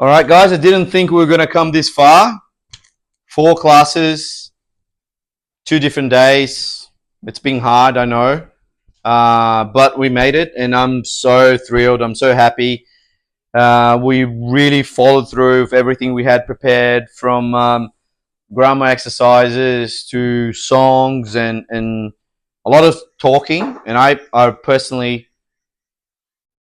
All right, guys, I didn't think we were going to come this far. 4 classes, 2 different days. It's been hard, I know. But we made it, and I'm so thrilled. I'm so happy. We really followed through with everything we had prepared, from grammar exercises to songs and a lot of talking. And I personally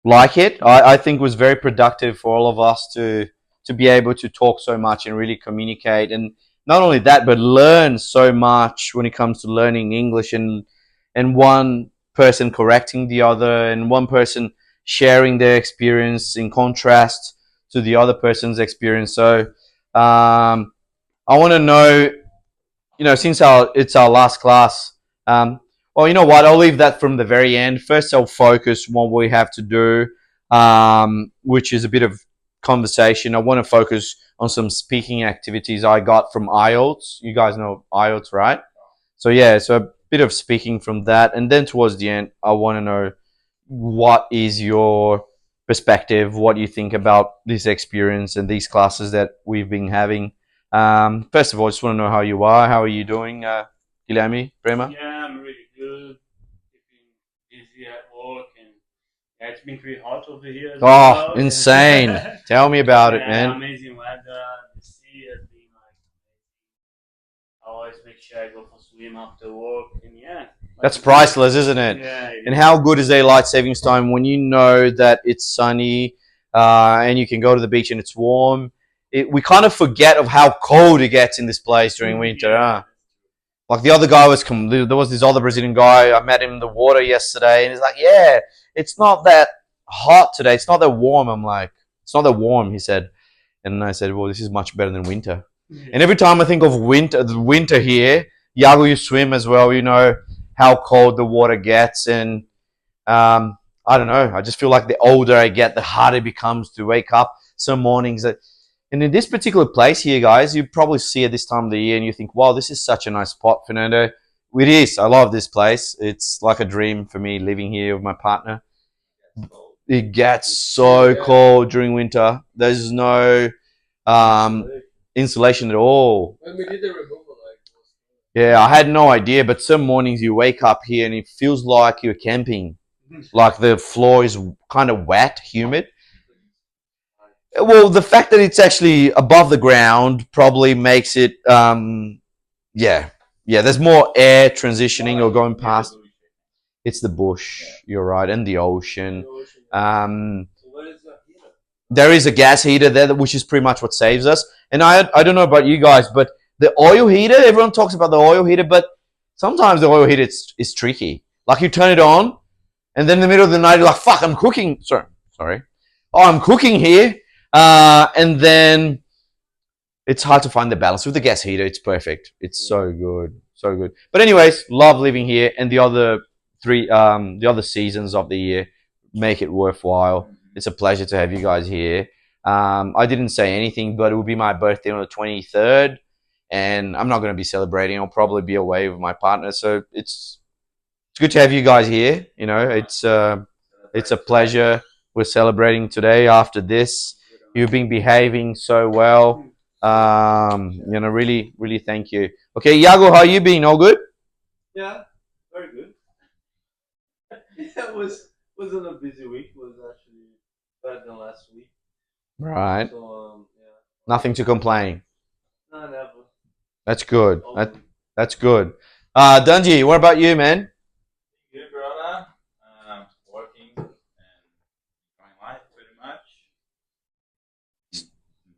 like it. I think it was very productive for all of us to be able to talk so much and really communicate, and not only that, but learn so much when it comes to learning English, and one person correcting the other, and one person sharing their experience in contrast to the other person's experience. So I want to know, since it's our last class, well, you know what? I'll leave that from the very end. First, I'll focus on what we have to do, which is a bit of conversation. I want to focus on some speaking activities I got from IELTS. You guys know IELTS, right? So yeah, so a bit of speaking from that, and then towards the end, I want to know what is your perspective, what you think about this experience and these classes that we've been having. First of all, I just want to know how you are. How are you doing, Guilherme, Prema? Yeah, I'm really good. Keeping busy at work, and yeah, it's been pretty hot over here as Oh, well. insane. Tell me about it, Yeah, man. amazing weather. The sea has been like I always make sure I go for swim after work, and yeah, like That's you said, priceless, isn't it? yeah, it And is. how good is daylight savings time when you know that it's sunny, and you can go to the beach and it's warm? We kind of forget of how cold it gets in this place during winter. Yeah, Huh? Like the other guy was, there was this other Brazilian guy. I met him in the water yesterday, and he's like, "Yeah, it's not that hot today. It's not that warm." I'm like, "It's not that warm," he said, and I said, "Well, this is much better than winter." And yeah, every time I think of winter, the winter here, Yago, you swim as well. You know how cold the water gets, and I don't know. I just feel like the older I get, the harder it becomes to wake up. Some mornings that, and in this particular place here, guys, you probably see it this time of the year, and you think, "Wow, this is such a nice spot, Fernando." It is. I love this place. It's like a dream for me living here with my partner. It gets so cold during winter. There's no um, insulation at all. When we did the removal, like, Yeah, I had no idea, but some mornings you wake up here and it feels like you're camping. Like the floor is kind of wet, humid. Well, the fact that it's actually above the ground probably makes it, yeah, yeah. There's more air transitioning or going past. It's the bush. You're right, and the ocean. Um, there is a gas heater there, which is pretty much what saves us. And I don't know about you guys, but the oil heater. Everyone talks about the oil heater, but sometimes the oil heater is tricky. Like you turn it on, and then in the middle of the night, you're like, "Fuck, I'm cooking." Sorry. Oh, I'm cooking here, and then it's hard to find the balance with the gas heater. It's perfect. It's so good, so good. But anyways, love living here, and the other seasons of the year make it worthwhile. It's a pleasure to have you guys here. I didn't say anything, but it will be my birthday on the 23rd, and I'm not going to be celebrating. I'll probably be away with my partner, so it's good to have you guys here. It's a pleasure. We're celebrating today after this. You've been behaving so well. Really, really thank you. Okay, Yago, how you been? All good? yeah, very good. Yeah, it wasn't a busy week. It was actually better than last week. Right. So yeah, Nothing to complain. no, never. That's good. All That good. that's good. Dungy, what about you, man? Good, brother. Working and enjoying life pretty much.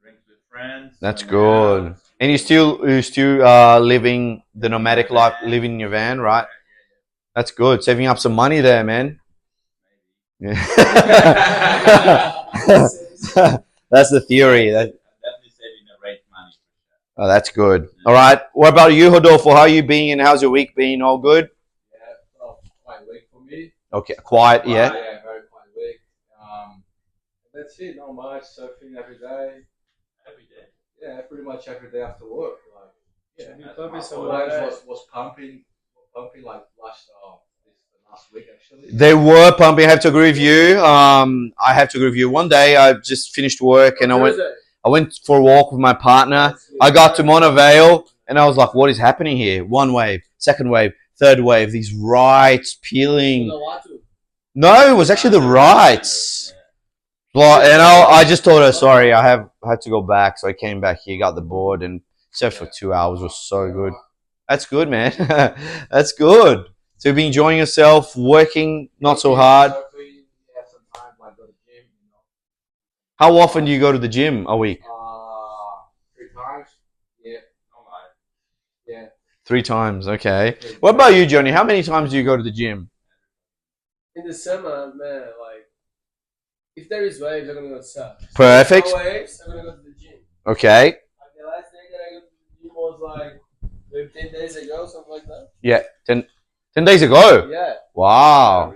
Drinks with friends. That's Somewhere good. else. And you still living the nomadic life, living in your van, right? That's good. Saving up some money there, man. Yeah. That's the theory. I'm definitely saving the right money. Oh, that's good. All right. What about you, Hodolfo? How you been and how's your week been? All good? yeah, well, quite late for me. Okay. Quiet, yeah. Yeah, very quite late. That's it. Not much surfing every day. Every day. Yeah, pretty much every day after work. Like, yeah, That's Probably my some fault. sometimes water. was pumping like last this last week actually. They were pumping. I have to agree with you. I have to agree with you. One day I just finished work and I went for a walk with my partner. I got to Montevideo and I was like, what is happening here? One wave, second wave, third wave, these rights peeling. No, it was actually the rights. Well, and I just told her, sorry, I had to go back. So I came back here, got the board and surfed for 2 hours. It was so good. That's good, man. That's good. So you've been enjoying yourself, working not so hard. Surfing, yeah, sometimes like go to the gym, you know. How often do you go to the gym a week? 3 times. Yeah. No lie. Yeah. 3 times, okay. What about you, Johnny? How many times do you go to the gym? In the summer, man, like if there is waves, I'm gonna go surf. Perfect. No waves, I'm gonna go to the gym. Okay. Like the last day that I go to the gym was like maybe 10 days ago, something like that. Yeah, 10 days ago. Yeah. Wow.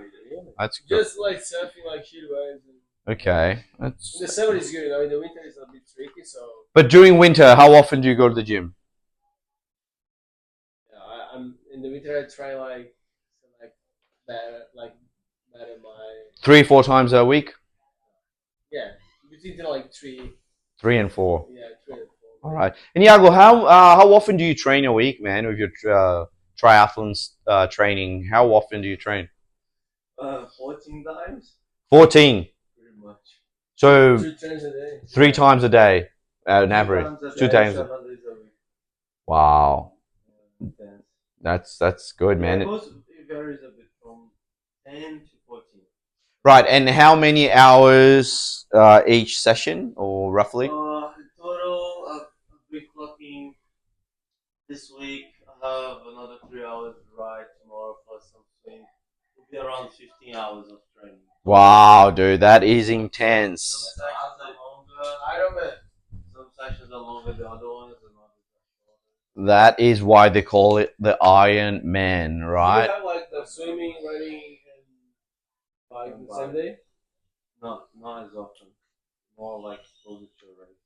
That's good. Just like surfing like shit waves. Okay. In the summer is good, you know. In the winter is a bit tricky, so But during winter, how often do you go to the gym? yeah, I'm in the winter. I try better my 3, 4 times a week? yeah between like 3 3 and 4. yeah 3 and 4. All right. And Iago, how often do you train a week, man, with your triathlons training? How often do you train? 14 times. 14. Pretty much. So 2 trains a day. 3 times a day, an average. 2 times. 7 days a week. Wow. Intense. That's good, Yeah, man. it varies a bit from 10 to 14. Right. And how many hours each session, or roughly? Total, I've been clocking this week. I have another 3 hours ride tomorrow plus some swing. It'll be around 15 hours of training. Wow, dude, that is intense. Some sections are longer. Some sections are longer than other ones, and others are shorter. That is why they call it the Iron Man, right? Do you have like the swimming, running, and bike the same day? No, not as often. More like closer to a race.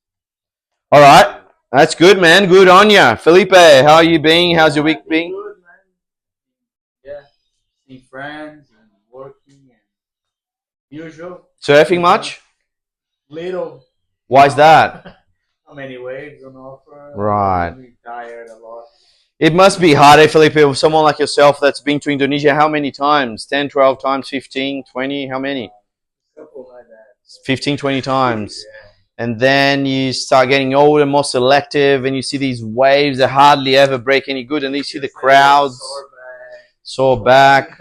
All right, that's good, man. Good on ya, Felipe. How are you being? How's your week been? Good, man. Yeah. Seeing friends and working and usual. Surfing much? Little. Why is that? How many waves on offer? Right. I'm tired a lot. It must be hard, Felipe, with someone like yourself that's been to Indonesia how many times? 10, 12 times, 15, 20? How many? Couple like that. 15, 20 times. Yeah. And then you start getting older, more selective, and you see these waves that hardly ever break any good, and then you see the crowds sore back.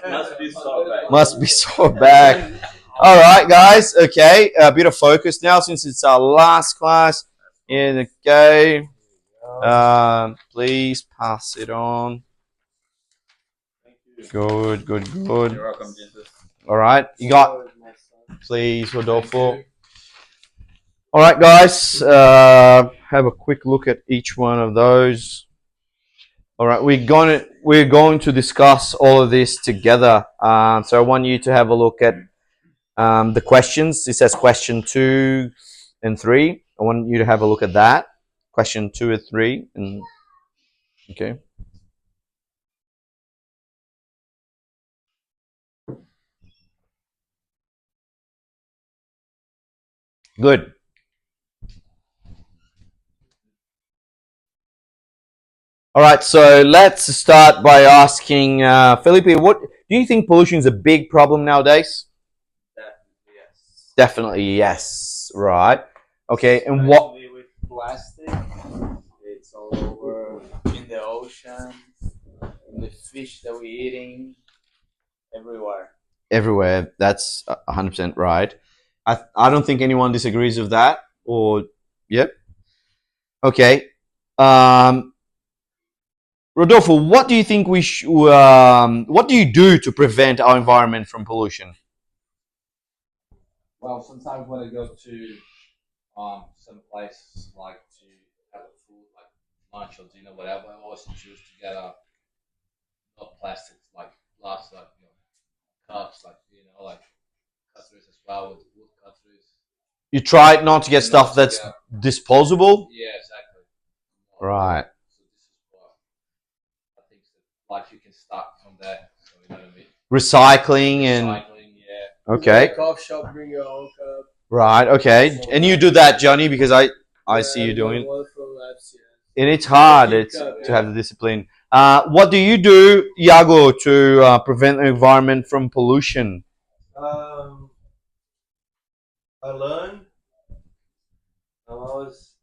Must be so bad. Must be sore back. All right, guys. Okay, a bit of focus now since it's our last class. Okay. Please pass it on. Good, good, good. You're welcome, Jesus. All right, you got. Please, Rodolfo. All right, guys. Have a quick look at each one of those. All right, we're going to discuss all of this together. So I want you to have a look at the questions. It says question 2 and 3. I want you to have a look at that. Question 2 and 3. And okay. Good. All right, so let's start by asking Felipe, what do you think pollution is a big problem nowadays? Definitely yes. Definitely yes. Right. Okay, and what? Especially with plastic, it's all over in the ocean, in the fish that we're eating, everywhere. Everywhere. That's 100% right. I don't think anyone disagrees with that. Or yep. Okay. Rodolfo, what do you think what do you do to prevent our environment from pollution? Well, sometimes when I go to some places like to have a food like lunch or dinner, whatever, I always choose to get not plastics like glass, like cups, like like cutleries as well with wood cutleries. You try not to get stuff that's disposable? Yeah, exactly. Right. So this is what I think that life you can start from there. So you know what I mean? recycling and Recycling, yeah. okay, Go to the coffee shop, bring your own cup. right, okay, and you do that, Johnny, because I see you doing it. Wonderful labs, yeah. And it's hard to have the discipline. What do you do, Iago, to prevent the environment from pollution? I learned. I was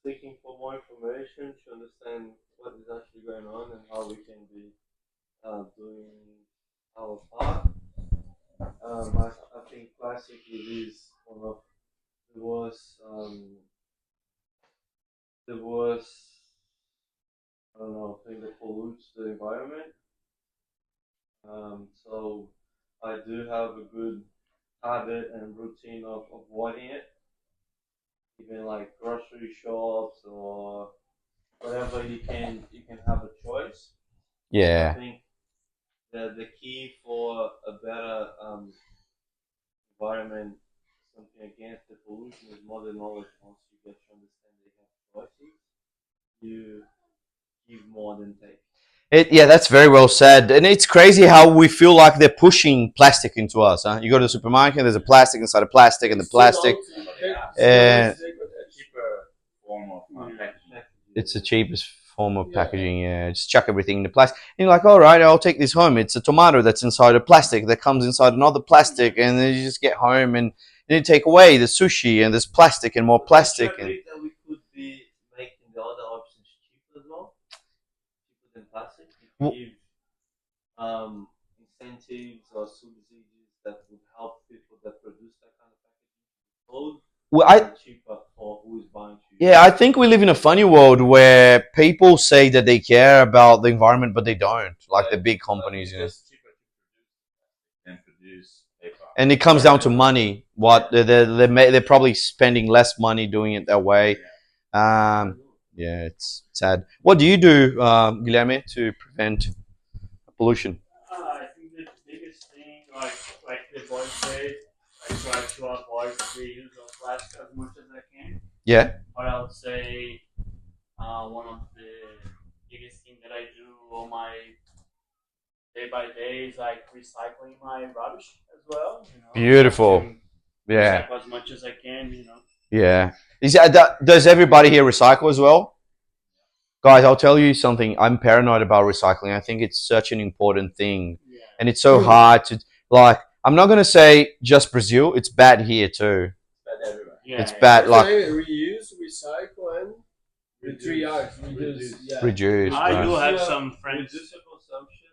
seeking for more information to understand what is actually going on and how we can be doing our part. I think plastic is one of the worst, I don't know, thing that pollutes the environment. So I do have a good habit and routine of avoiding it, even like grocery shops or whatever you can have a choice. I Yeah. think the key for a better environment, something against the pollution, is more the knowledge. Once you get to understand that you have choices, you give more than take. Yeah, that's very well said. And it's crazy how we feel like they're pushing plastic into us. Huh? You go to the supermarket, there's a plastic inside a plastic, and the plastic. And A cheaper form of packaging. it's the cheapest form of packaging. Yeah, just chuck everything in the plastic. And you're like, all right, I'll take this home. It's a tomato that's inside a plastic that comes inside another plastic, and then you just get home and you take away the sushi and there's plastic and more plastic. I think that we could be making the other options cheaper as well, cheaper than plastic. If we give incentives or subsidies that would help people that produce that kind of packaging clothes, Well, cheaper for who is buying to you. yeah, I think we live in a funny world where people say that they care about the environment, but they don't. Like the big companies, you know. It's cheaper to produce than produce paper. And it comes down to money. What they're probably spending less money doing it that way. Yeah, it's sad. What do you do, Guilherme, to prevent pollution? I think the biggest thing, like the boy said, I try to avoid the use of plastic as much as I can. Yeah. Or I would say one of the biggest thing that I do on my day by day is like recycling my rubbish as well. You know, Beautiful. to Yeah. recycle as much as I can. You know. Yeah. Does everybody here recycle as well? Guys, I'll tell you something. I'm paranoid about recycling. I think it's such an important thing. Yeah. And it's so hard to, like, I'm not going to say just Brazil. It's bad here too. Bad everywhere. Yeah. It's bad. Like, Reuse, recycle, and the 3 R's. Reduce. Yeah. reduce. I do Right. have some friends. Reduce your consumption,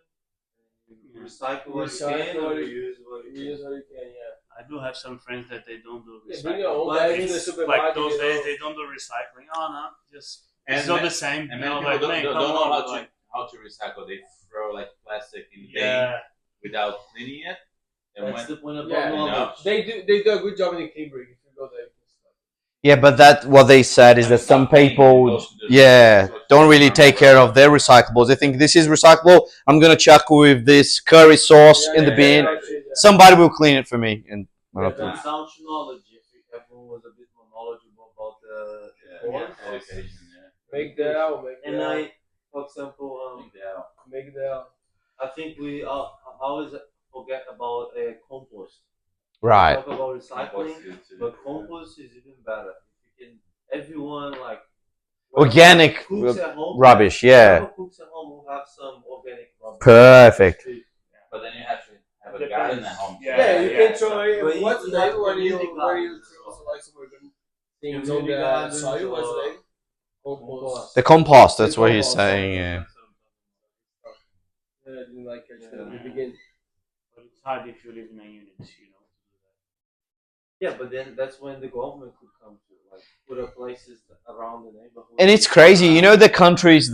recycle what you Recycle can, what or you- reuse what you Reuse can. what you can, yeah. I do have some friends that they don't do Yeah, recycling. bring your own But bags in the it's supermarket. Like those you know. days, they don't do recycling. Oh no, just it's And not ma- the same. And You know, many people like man, don't come know on, how to recycle. They throw like plastic in the bin yeah. without cleaning it. And That's when the point about Yeah, knowledge. They do a good job in the Cambridge if you go there. Yeah, but that what they said is that some people, don't really take care of their recyclables. They think this is recyclable. I'm gonna chuck with this curry sauce in the bin. Somebody will clean it for me. And It comes down to knowledge. If everyone was a bit more knowledgeable about the course. education, Make that out. And I, for example, Make that out. I think we always forget about compost. right. Talk about recycling, but compost is even better. If you can, everyone like Organic cooks at home, rubbish, yeah. whoever cooks at home will have some organic rubbish. Perfect. But then you have to have a garden at home. Yeah, you can throw But it. you What's have that? Where you community gardens as throw well. like some organic things on the soil? What's that? Compost. The compost, that's what he's saying. Yeah. Yeah, I didn't like it at the beginning. But it's hard if you live in a unit, you know. Yeah, but then that's when the government could come to, like, put up places around the neighborhood. And it's crazy, you know, there's countries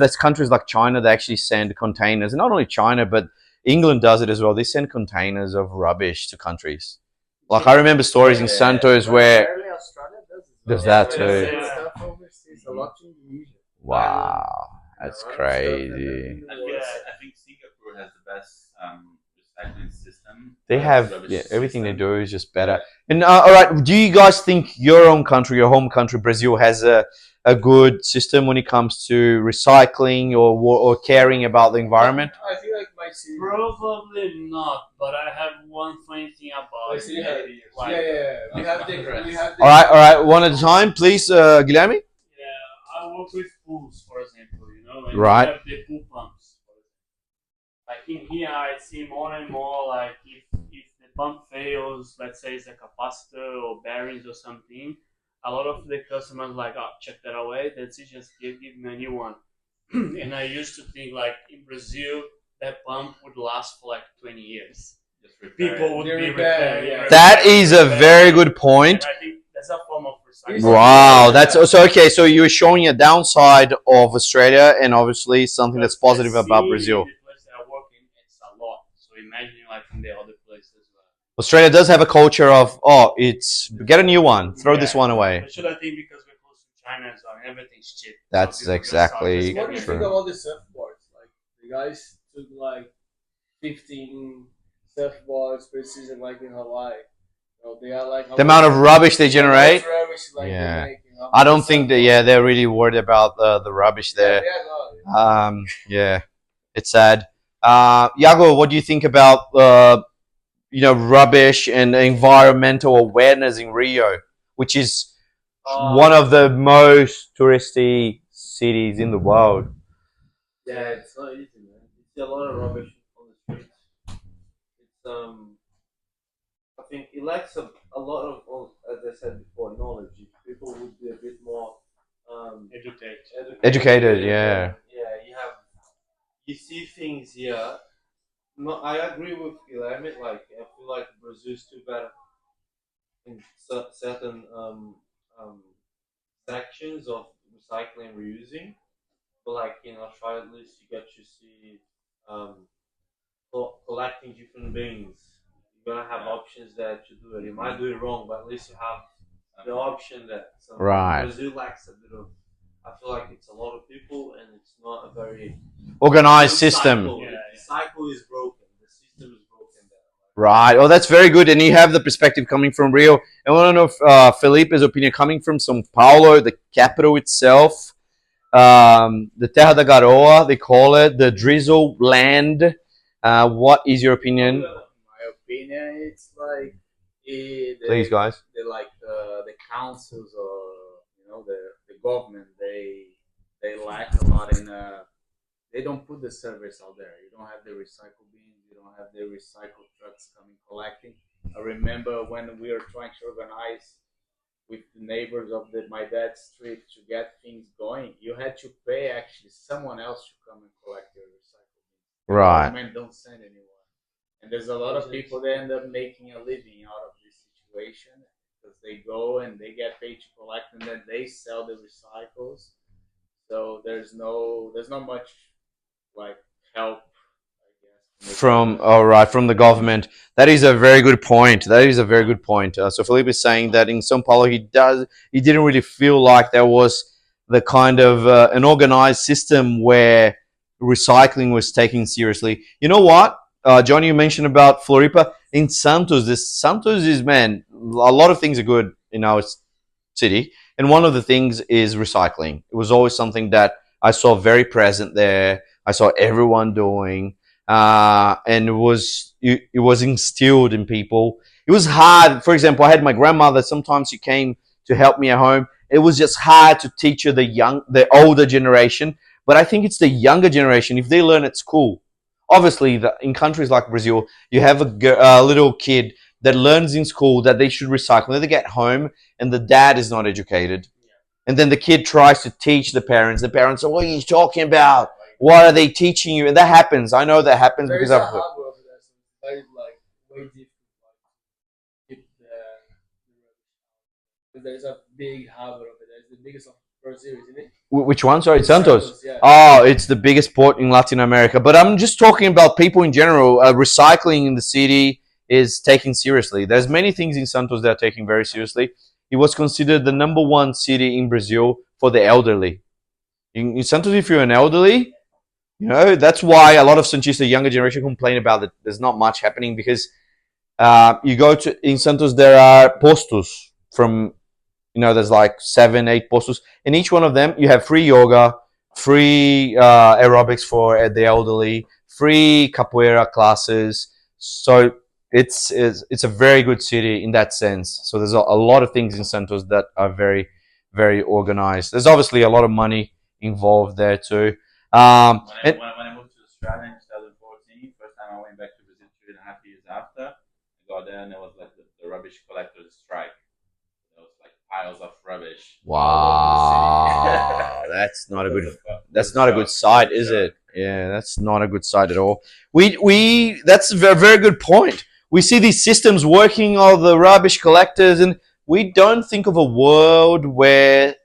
like China that actually send containers. And not only China, but England does it as well. They send containers of rubbish to countries. Like I remember stories in Santos where Apparently Australia does that Yeah. too. Stuff overseas a lot too usual. Wow, that's Yeah, crazy. I think Singapore has the best recycling system. They have Rubbish everything they system. do is just better. And all right, do you guys think your own country, your home country, Brazil, has a good system when it comes to recycling or caring about the environment? I think like my city. Probably not, but I have one funny thing about My it. city has, Like, yeah. We have the. All right, one at a time, please, Guilherme. yeah, I work with pools, for example, and Right. we have the pool pumps. Like in here, I see more and more like if the pump fails, let's say it's a capacitor or bearings or something, a lot of the customers like, oh, check that away. That's it, just give me a new one. And I used to think like in Brazil, that pump would last for like 20 years. Just repair People it. would They be repair, repairing. yeah. That is a very good point. And I think that's a form of recycling. Wow, that's so okay. So you're showing a downside of Australia, and obviously something that's positive about Brazil. The place that I work in, it's a lot. So imagine like in the other places as well. Australia does have a culture of, oh, it's get a new one, throw this Yeah. one away. Especially I think because we're close to China as well, everything's cheap. That's people just exactly start What do you just think true. about the surfboards? Like the guys took like 15 surfboards per season, like in Hawaii. They are like The amount of rubbish they generate. Yeah. I don't think that. Yeah, they're really worried about the rubbish there. Yeah, it's sad. Yago, what do you think about rubbish and environmental awareness in Rio, which is one of the most touristy cities in the world? Yeah, it's not easy, man. You see a lot of rubbish on the streets. It's I think it lacks a lot of, as I said before, knowledge. If people would be a bit more Educated, yeah. You see things here. No, I agree with Guilherme. Like I feel like Brazil's too bad in certain sections of recycling and reusing. But like in Australia, at least you get to see um, collecting different bins. You're gonna have options there to do it. You might do it wrong, but at least you have the option that Right. Brazil lacks a bit of. I feel like it's a lot of people and it's not a very Organized system. The cycle is broken. The system is broken there. Right. Oh, that's very good. And you have the perspective coming from Rio. I want to know if Felipe's opinion coming from São Paulo, the capital itself, the Terra da Garoa, they call it, the drizzle land. What is your opinion? My opinion, it's like Please, guys. The councils or the government, they lack a lot in they don't put the service out there. You don't have the recycle bins. You don't have the recycle trucks coming collecting. I remember when we were trying to organize with the neighbors of my dad's street to get things going, you had to pay actually someone else to come and collect your recycle bins. Right. The government don't send anyone, and there's a lot of people that end up making a living out of this situation because they go and they get paid to collect and then they sell the recycles. So there's not much like help, I guess. From the government. That is a very good point. So Felipe is saying that in São Paulo he didn't really feel like there was the kind of an organized system where recycling was taken seriously. You know what, Johnny, you mentioned about Floripa. In Santos, is, man, a lot of things are good in our city, and one of the things is recycling. It was always something that I saw very present there. I saw everyone doing, and it was instilled in people. It was hard. For example, I had my grandmother. Sometimes she came to help me at home. It was just hard to teach her the older generation. But I think it's the younger generation. If they learn at school, obviously, in countries like Brazil, you have a little kid that learns in school that they should recycle. Then they get home and the dad is not educated. And then the kid tries to teach the parents. The parents say, what are you talking about? What are they teaching you? And that happens. I know that happens There because is a I've... harbor over there, so that is like way difficult. Keep there's a big harbor over there. It's the biggest of Brazil, isn't it? Which one? Sorry, Santos. Yeah. Oh, it's the biggest port in Latin America. But I'm just talking about people in general. Recycling in the city is taken seriously. There's many things in Santos that are taken very seriously. It was considered the #1 city in Brazil for the elderly. In Santos, if you're an elderly, that's why a lot of Santista younger generation complain about that there's not much happening, because you go to in Santos, there are postos from You know, there's like 7, 8 posters. In each one of them, you have free yoga, free aerobics for the elderly, free capoeira classes. So it's a very good city in that sense. So there's a lot of things in Santos that are very, very organized. There's obviously a lot of money involved there too. When I moved to Australia in 2014, first time I went back to Brazil 3.5 years after, I got there and there was like the rubbish collectors strike. There was like piles of rubbish. Wow, that's not a good sight, is it? Yeah, that's not a good sight at all. We that's a very, very good point. We see these systems working, all the rubbish collectors, and we don't think of a world where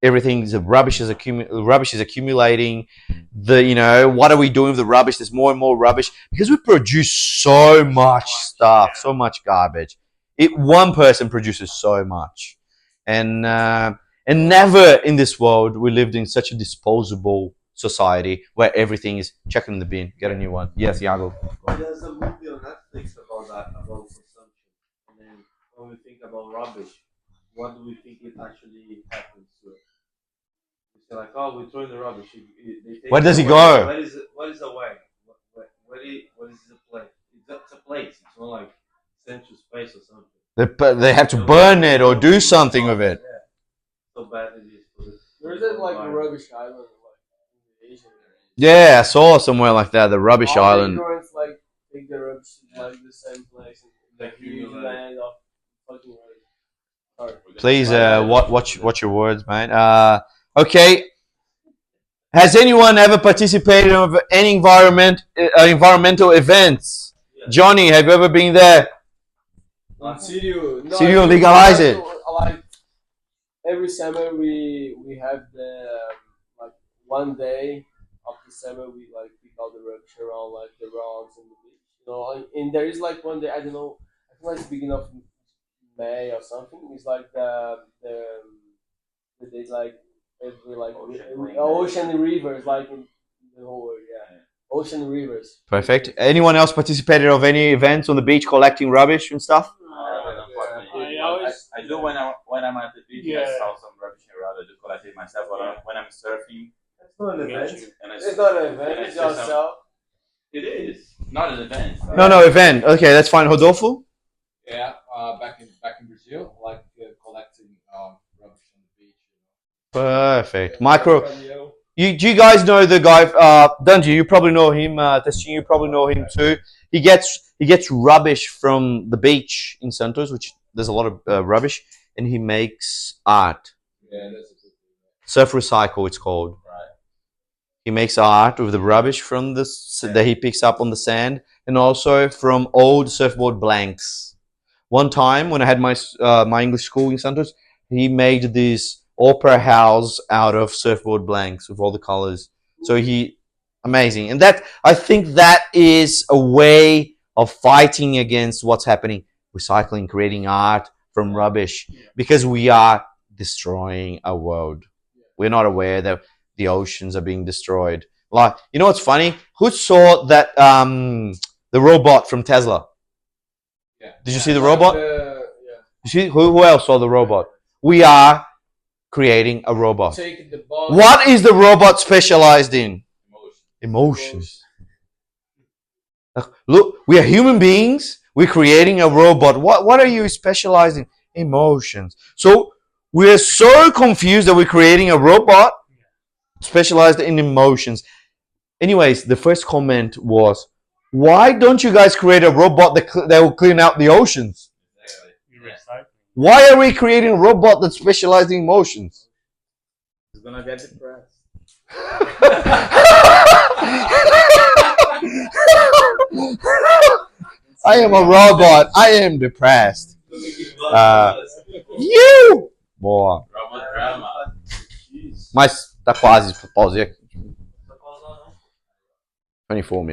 everything's rubbish is accumulating. What are we doing with the rubbish? There's more and more rubbish because we produce so much stuff, so much garbage. One person produces so much, and never in this world we lived in such a disposable society where everything is check in the bin, get a new one. Yes, Iago. There's a movie on Netflix about that, about consumption. And then when we think about rubbish, what do we think it actually happens to it? It's like, oh, we throw in the rubbish. They take Where does it away. go? Where is it? What is away? What is the place? It's a place. It's not like sent to space or something. They have to burn it or do something with it. Yeah. So bad it is for the. There's that like a rubbish island, like in the Asian Yeah, I saw somewhere like that, the rubbish all island. immigrants like take their rubbish to like the same place in the Like huge you, land of fucking rubbish. Sorry. Please, watch your words, mate. Okay. Has anyone ever participated in any environmental events? Yeah. Johnny, have you ever been there? Sirio legalize it. Like every summer we have the like one day of the summer we like pick out the rubbish around like the rocks and the beach, and there is like one day I don't know, I think like it's beginning of May or something. It's like the days like every like ocean and rivers like in the whole world, yeah. Ocean and rivers. Perfect. Anyone else participated of any events on the beach collecting rubbish and stuff? I do when I'm at the beach. Yeah. I saw some rubbish around. I do collect it myself. When I'm surfing, It's not an event. It's not an event, it's yourself. It is not an event. No, event. Okay, that's fine. Rodolfo? Yeah, back in Brazil, I like collecting rubbish on the beach. Perfect. Micro. Do you guys know the guy? Dungy, you probably know him. Tessin, you probably know him too. He gets rubbish from the beach in Santos, which there's a lot of rubbish, and he makes art. Yeah, that's a good thing. Surf recycle, it's called. Right. He makes art with the rubbish from that he picks up on the sand, and also from old surfboard blanks. One time when I had my English school in Santos, he made this opera house out of surfboard blanks with all the colors. So amazing. And I think that is a way of fighting against what's happening, recycling, creating art from rubbish, because we are destroying our world. We're not aware that the oceans are being destroyed. Like, you know what's funny? Who saw that the robot from Tesla? Yeah. Did you see the robot? Yeah. You see who else saw the robot? We are creating a robot. Take the ball. What is the robot specialized in? Emotions. Look, we are human beings. We're creating a robot. What are you specializing? Emotions. So we're so confused that we're creating a robot specialized in emotions. Anyways, the first comment was, why don't you guys create a robot that will clean out the oceans? Why are we creating a robot that specializes in emotions? He's gonna get depressed. I am a robot. I am depressed. You! Boa. Robot drama. Mas tá quase pra pausar aqui. 24 minutes.